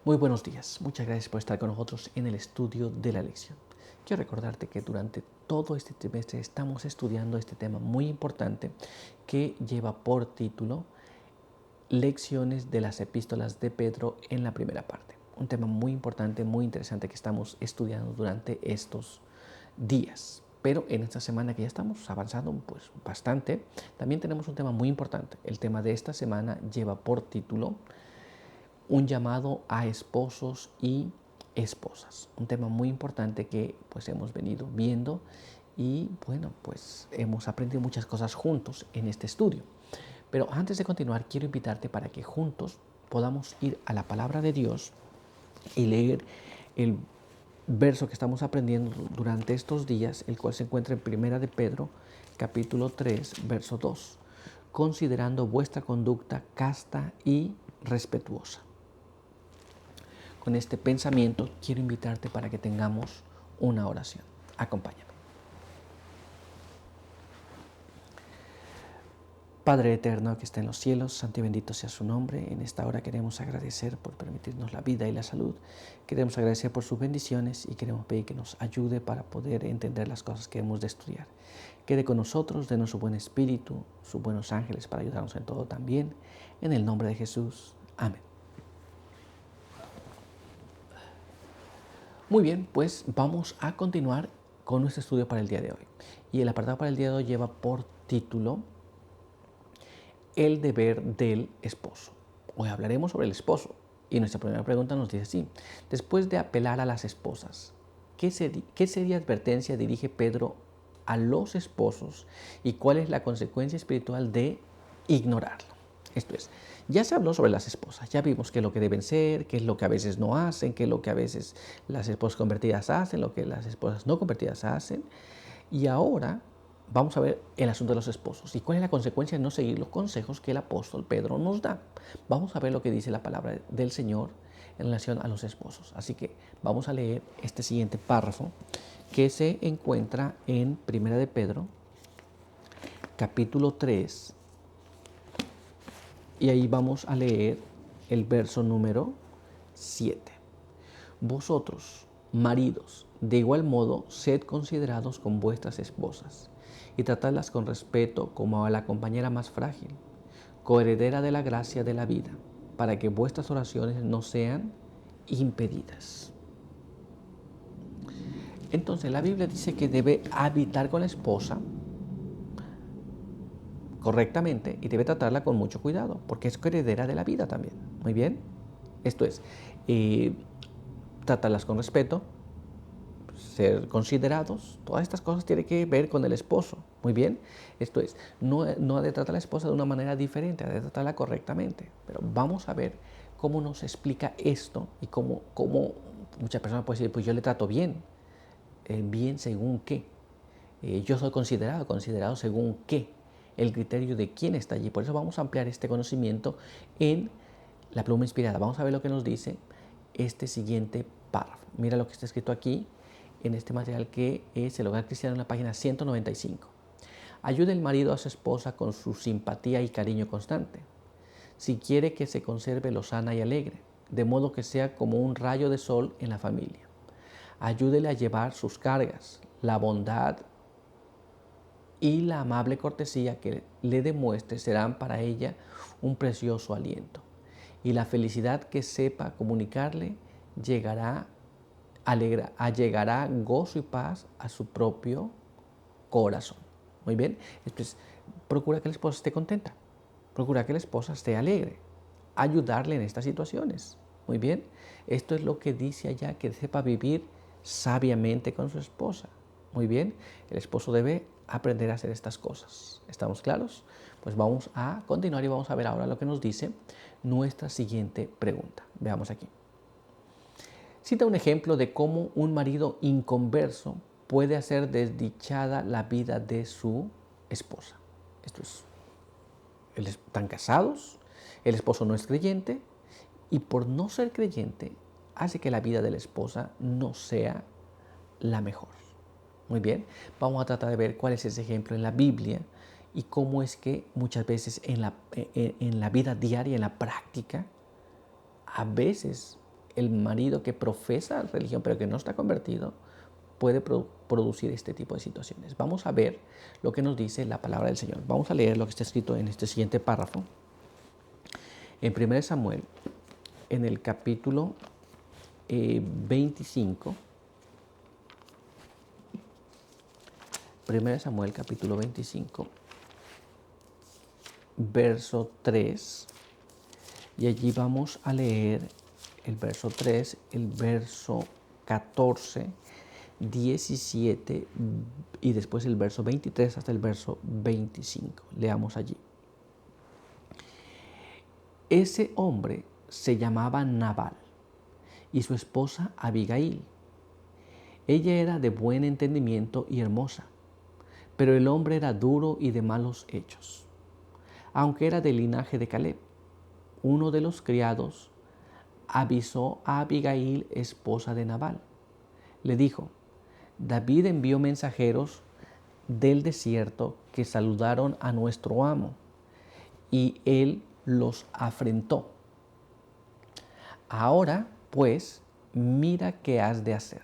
Muy buenos días, muchas gracias por estar con nosotros en el estudio de la lección. Quiero recordarte que durante todo este trimestre estamos estudiando este tema muy importante que lleva por título Lecciones de las epístolas de Pedro en la primera parte. Un tema muy importante, muy interesante que estamos estudiando durante estos días. Pero en esta semana que ya estamos avanzando pues bastante, también tenemos un tema muy importante. El tema de esta semana lleva por título un llamado a esposos y esposas. Un tema muy importante que pues hemos venido viendo y bueno, pues hemos aprendido muchas cosas juntos en este estudio. Pero antes de continuar, quiero invitarte para que juntos podamos ir a la palabra de Dios y leer el verso que estamos aprendiendo durante estos días, el cual se encuentra en Primera de Pedro, capítulo 3, verso 2, considerando vuestra conducta casta y respetuosa. Con este pensamiento quiero invitarte para que tengamos una oración. Acompáñame. Padre eterno que está en los cielos, santo y bendito sea su nombre. En esta hora queremos agradecer por permitirnos la vida y la salud. Queremos agradecer por sus bendiciones y queremos pedir que nos ayude para poder entender las cosas que hemos de estudiar. Quede con nosotros, denos su buen espíritu, sus buenos ángeles para ayudarnos en todo también. En el nombre de Jesús. Amén. Muy bien, pues vamos a continuar con nuestro estudio para el día de hoy. Y el apartado para el día de hoy lleva por título El deber del esposo. Hoy hablaremos sobre el esposo. Y nuestra primera pregunta nos dice así: después de apelar a las esposas, ¿qué seria advertencia dirige Pedro a los esposos y cuál es la consecuencia espiritual de ignorarlo? Esto es, ya se habló sobre las esposas, ya vimos qué es lo que deben ser, qué es lo que a veces no hacen, qué es lo que a veces las esposas convertidas hacen, lo que las esposas no convertidas hacen. Y ahora vamos a ver el asunto de los esposos y cuál es la consecuencia de no seguir los consejos que el apóstol Pedro nos da. Vamos a ver lo que dice la palabra del Señor en relación a los esposos. Así que vamos a leer este siguiente párrafo que se encuentra en Primera de Pedro, capítulo 3, y ahí vamos a leer el verso número 7. Vosotros, maridos, de igual modo, sed considerados con vuestras esposas y tratadlas con respeto como a la compañera más frágil, coheredera de la gracia de la vida, para que vuestras oraciones no sean impedidas. Entonces, la Biblia dice que debe habitar con la esposa correctamente y debe tratarla con mucho cuidado, porque es heredera de la vida también. Muy bien. Esto es, tratarlas con respeto, ser considerados, todas estas cosas tienen que ver con el esposo. Muy bien. Esto es, no ha de tratar a la esposa de una manera diferente, ha de tratarla correctamente. Pero vamos a ver cómo nos explica esto y cómo muchas personas pueden decir, pues yo le trato bien. Bien según qué. Yo soy considerado según qué, el criterio de quién está allí. Por eso vamos a ampliar este conocimiento en la pluma inspirada. Vamos a ver lo que nos dice este siguiente párrafo. Mira lo que está escrito aquí en este material que es el Hogar Cristiano en la página 195. Ayude el marido a su esposa con su simpatía y cariño constante, si quiere que se conserve lozana y alegre, de modo que sea como un rayo de sol en la familia. Ayúdele a llevar sus cargas, la bondad y la amable cortesía que le demuestre serán para ella un precioso aliento. Y la felicidad que sepa comunicarle llegará gozo y paz a su propio corazón. Muy bien, entonces procura que la esposa esté contenta, procura que la esposa esté alegre, ayudarle en estas situaciones. Muy bien, esto es lo que dice allá, que sepa vivir sabiamente con su esposa. Muy bien, el esposo debe aprender a hacer estas cosas. ¿Estamos claros? Pues vamos a continuar y vamos a ver ahora lo que nos dice nuestra siguiente pregunta. Veamos aquí. Cita un ejemplo de cómo un marido inconverso puede hacer desdichada la vida de su esposa. Esto es, están casados, el esposo no es creyente y por no ser creyente hace que la vida de la esposa no sea la mejor. Muy bien, vamos a tratar de ver cuál es ese ejemplo en la Biblia y cómo es que muchas veces en la vida diaria, en la práctica, a veces el marido que profesa religión pero que no está convertido puede producir este tipo de situaciones. Vamos a ver lo que nos dice la palabra del Señor. Vamos a leer lo que está escrito en este siguiente párrafo. En 1 Samuel, en el capítulo 25, 1 Samuel capítulo 25, verso 3, y allí vamos a leer el verso 3, el verso 14, 17 y después el verso 23 hasta el verso 25. Leamos allí. Ese hombre se llamaba Nabal y su esposa Abigail. Ella era de buen entendimiento y hermosa, pero el hombre era duro y de malos hechos. Aunque era del linaje de Caleb, uno de los criados avisó a Abigail, esposa de Nabal. Le dijo: David envió mensajeros del desierto que saludaron a nuestro amo, y él los afrentó. Ahora, pues, mira qué has de hacer,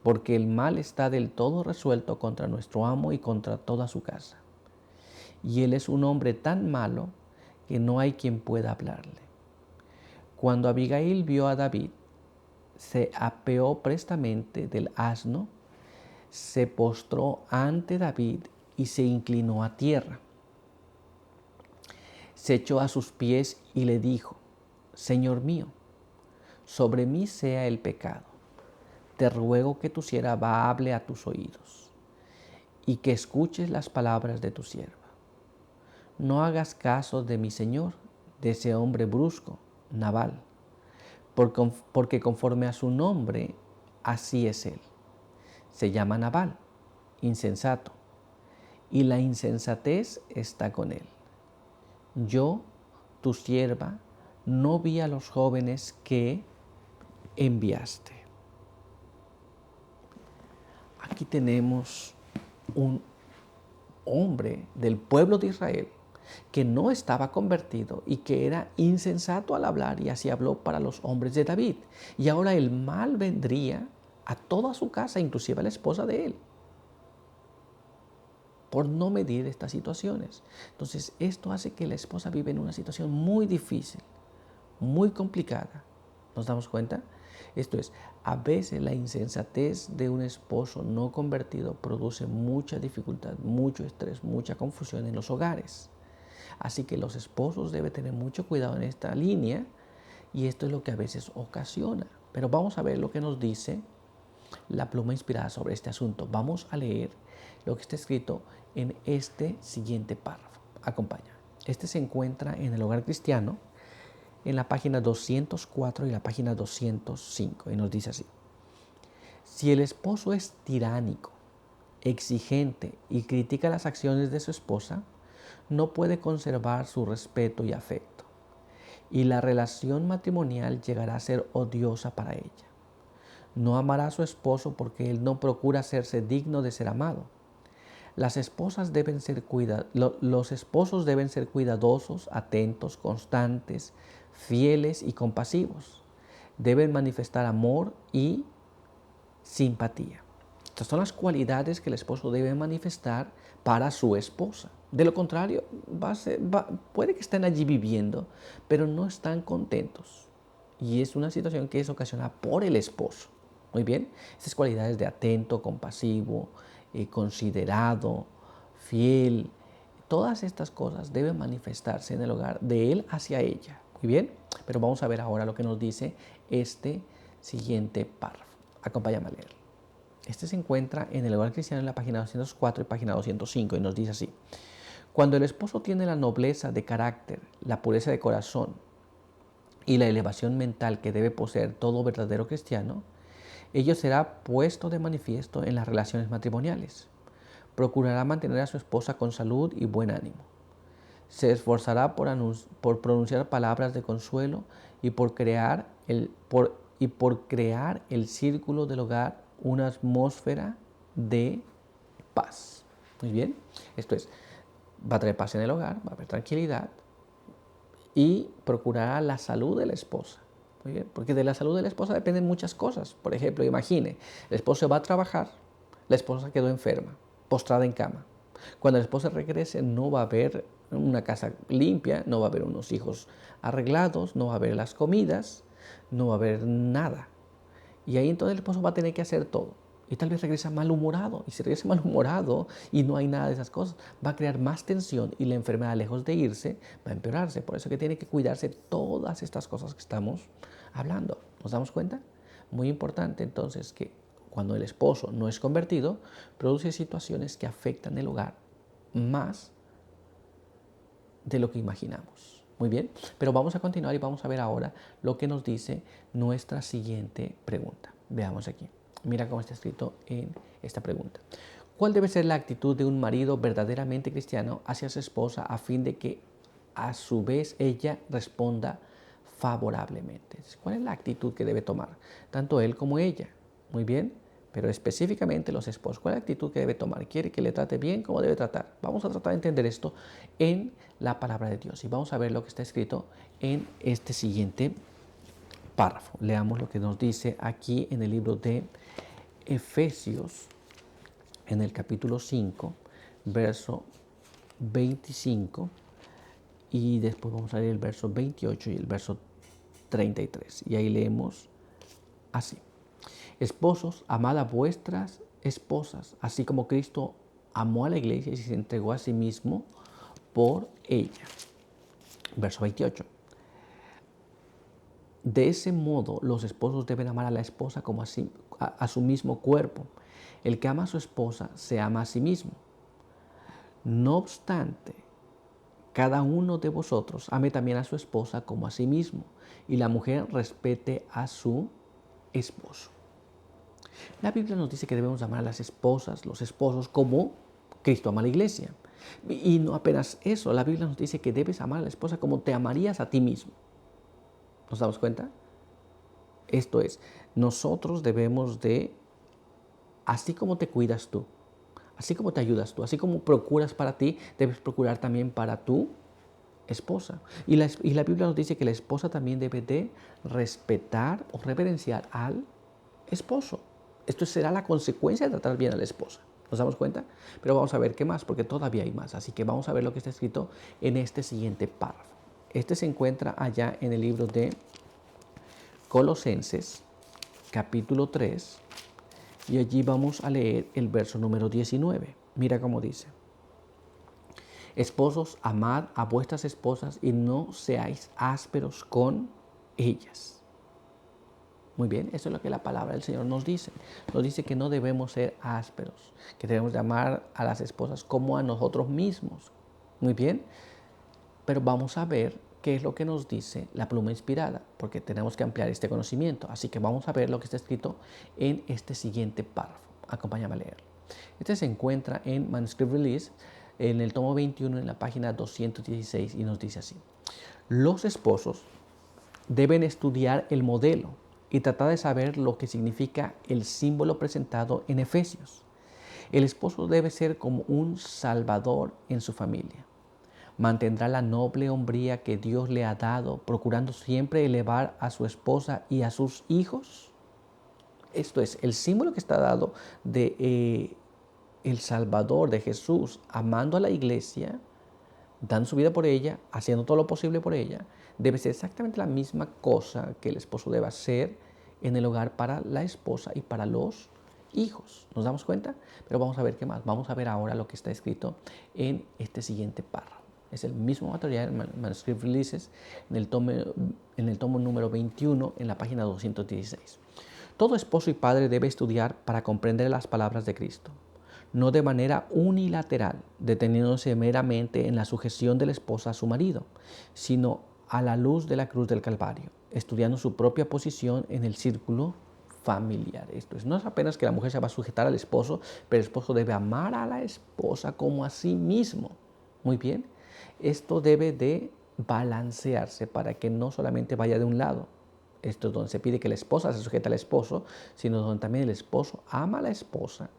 porque el mal está del todo resuelto contra nuestro amo y contra toda su casa. Y él es un hombre tan malo que no hay quien pueda hablarle. Cuando Abigail vio a David, se apeó prestamente del asno, se postró ante David y se inclinó a tierra. Se echó a sus pies y le dijo: Señor mío, sobre mí sea el pecado. Te ruego que tu sierva hable a tus oídos y que escuches las palabras de tu sierva. No hagas caso de mi señor, de ese hombre brusco, Nabal, porque conforme a su nombre, así es él. Se llama Nabal, insensato, y la insensatez está con él. Yo, tu sierva, no vi a los jóvenes que enviaste. Aquí tenemos un hombre del pueblo de Israel que no estaba convertido y que era insensato al hablar, y así habló para los hombres de David. Y ahora el mal vendría a toda su casa, inclusive a la esposa de él, por no medir estas situaciones. Entonces esto hace que la esposa vive en una situación muy difícil, muy complicada. ¿Nos damos cuenta? Esto es, a veces la insensatez de un esposo no convertido produce mucha dificultad, mucho estrés, mucha confusión en los hogares. Así que los esposos deben tener mucho cuidado en esta línea, y esto es lo que a veces ocasiona. Pero vamos a ver lo que nos dice la pluma inspirada sobre este asunto. Vamos a leer lo que está escrito en este siguiente párrafo. Acompaña. Este se encuentra en el Hogar Cristiano, en la página 204 y la página 205, y nos dice así: si el esposo es tiránico, exigente y critica las acciones de su esposa, no puede conservar su respeto y afecto, y la relación matrimonial llegará a ser odiosa para ella. No amará a su esposo porque él no procura hacerse digno de ser amado. Los esposos deben ser cuidadosos, atentos, constantes, fieles y compasivos. Deben manifestar amor y simpatía. Estas son las cualidades que el esposo debe manifestar para su esposa. De lo contrario, puede que estén allí viviendo, pero no están contentos. Y es una situación que es ocasionada por el esposo. Muy bien, estas cualidades de atento, compasivo, considerado, fiel, todas estas cosas deben manifestarse en el hogar de él hacia ella. Muy bien, pero vamos a ver ahora lo que nos dice este siguiente párrafo. Acompáñame a leer. Este se encuentra en el Hogar Cristiano en la página 204 y página 205, y nos dice así: cuando el esposo tiene la nobleza de carácter, la pureza de corazón y la elevación mental que debe poseer todo verdadero cristiano, ello será puesto de manifiesto en las relaciones matrimoniales. Procurará mantener a su esposa con salud y buen ánimo. Se esforzará por pronunciar palabras de consuelo y por crear el círculo del hogar una atmósfera de paz. Muy bien, esto es, va a traer paz en el hogar, va a haber tranquilidad y procurará la salud de la esposa. Muy bien, porque de la salud de la esposa dependen muchas cosas. Por ejemplo, imagine, el esposo va a trabajar, la esposa quedó enferma, postrada en cama. Cuando el esposo regrese no va a haber una casa limpia, no va a haber unos hijos arreglados, no va a haber las comidas, no va a haber nada. Y ahí entonces el esposo va a tener que hacer todo. Y tal vez regresa malhumorado. Y si regresa malhumorado y no hay nada de esas cosas, va a crear más tensión y la enfermedad, lejos de irse, va a empeorarse. Por eso que tiene que cuidarse todas estas cosas que estamos hablando. ¿Nos damos cuenta? Muy importante entonces que cuando el esposo no es convertido, produce situaciones que afectan el hogar más de lo que imaginamos. Muy bien, pero vamos a continuar y vamos a ver ahora lo que nos dice nuestra siguiente pregunta. Veamos aquí. Mira cómo está escrito en esta pregunta. ¿Cuál debe ser la actitud de un marido verdaderamente cristiano hacia su esposa a fin de que a su vez ella responda favorablemente? ¿Cuál es la actitud que debe tomar tanto él como ella? Muy bien, pero específicamente los esposos. ¿Cuál es la actitud que debe tomar? ¿Quiere que le trate bien? ¿Cómo debe tratar? Vamos a tratar de entender esto en la palabra de Dios y vamos a ver lo que está escrito en este siguiente párrafo. Leamos lo que nos dice aquí en el libro de Efesios, en el capítulo 5, verso 25, y después vamos a leer el verso 28 y el verso 33. Y ahí leemos así. Esposos, amad a vuestras esposas, así como Cristo amó a la iglesia y se entregó a sí mismo por ella. Verso 28. De ese modo, los esposos deben amar a la esposa como a su mismo cuerpo. El que ama a su esposa se ama a sí mismo. No obstante, cada uno de vosotros ame también a su esposa como a sí mismo, y la mujer respete a su esposo. La Biblia nos dice que debemos amar a las esposas, los esposos, como Cristo ama a la iglesia. Y no apenas eso, la Biblia nos dice que debes amar a la esposa como te amarías a ti mismo. ¿Nos damos cuenta? Esto es, nosotros debemos de, así como te cuidas tú, así como te ayudas tú, así como procuras para ti, debes procurar también para tu esposa. Y la Biblia nos dice que la esposa también debe de respetar o reverenciar al esposo. Esto será la consecuencia de tratar bien a la esposa. ¿Nos damos cuenta? Pero vamos a ver qué más, porque todavía hay más. Así que vamos a ver lo que está escrito en este siguiente párrafo. Este se encuentra allá en el libro de Colosenses, capítulo 3, y allí vamos a leer el verso número 19. Mira cómo dice. Esposos, amad a vuestras esposas y no seáis ásperos con ellas. Muy bien, eso es lo que la palabra del Señor nos dice. Nos dice que no debemos ser ásperos, que debemos de amar a las esposas como a nosotros mismos. Muy bien, pero vamos a ver qué es lo que nos dice la pluma inspirada, porque tenemos que ampliar este conocimiento. Así que vamos a ver lo que está escrito en este siguiente párrafo. Acompáñame a leerlo. Este se encuentra en Manuscript Release, en el tomo 21, en la página 216, y nos dice así. Los esposos deben estudiar el modelo y tratar de saber lo que significa el símbolo presentado en Efesios. El esposo debe ser como un salvador en su familia. Mantendrá la noble hombría que Dios le ha dado, procurando siempre elevar a su esposa y a sus hijos. Esto es, el símbolo que está dado de el Salvador, de Jesús, amando a la iglesia, dando su vida por ella, haciendo todo lo posible por ella, debe ser exactamente la misma cosa que el esposo debe hacer en el hogar para la esposa y para los hijos. ¿Nos damos cuenta? Pero vamos a ver qué más. Vamos a ver ahora lo que está escrito en este siguiente párrafo. Es el mismo material, Manuscript Releases, en el tomo número 21, en la página 216. Todo esposo y padre debe estudiar para comprender las palabras de Cristo, no de manera unilateral, deteniéndose meramente en la sujeción de la esposa a su marido, sino a la luz de la cruz del Calvario, estudiando su propia posición en el círculo familiar. Esto es, no es apenas que la mujer se va a sujetar al esposo, pero el esposo debe amar a la esposa como a sí mismo. Muy bien, esto debe de balancearse para que no solamente vaya de un lado. Esto es donde se pide que la esposa se sujete al esposo, sino donde también el esposo ama a la esposa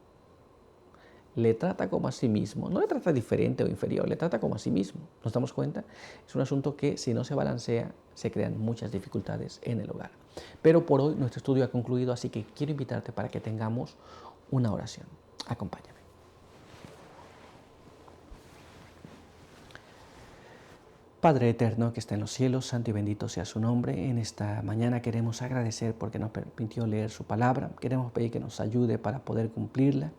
le trata como a sí mismo, no le trata diferente o inferior, le trata como a sí mismo. ¿Nos damos cuenta? Es un asunto que si no se balancea, se crean muchas dificultades en el hogar. Pero por hoy nuestro estudio ha concluido, así que quiero invitarte para que tengamos una oración. Acompáñame. Padre eterno que está en los cielos, santo y bendito sea su nombre. En esta mañana queremos agradecer porque nos permitió leer su palabra. Queremos pedir que nos ayude para poder cumplirla.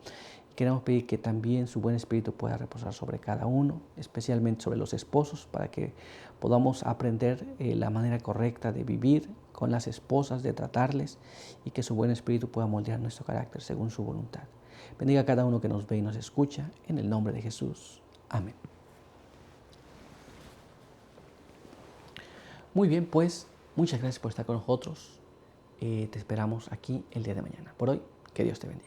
Queremos pedir que también su buen espíritu pueda reposar sobre cada uno, especialmente sobre los esposos, para que podamos aprender la manera correcta de vivir con las esposas, de tratarles, y que su buen espíritu pueda moldear nuestro carácter según su voluntad. Bendiga a cada uno que nos ve y nos escucha, en el nombre de Jesús. Amén. Muy bien, pues muchas gracias por estar con nosotros. Te esperamos aquí el día de mañana. Por hoy, que Dios te bendiga.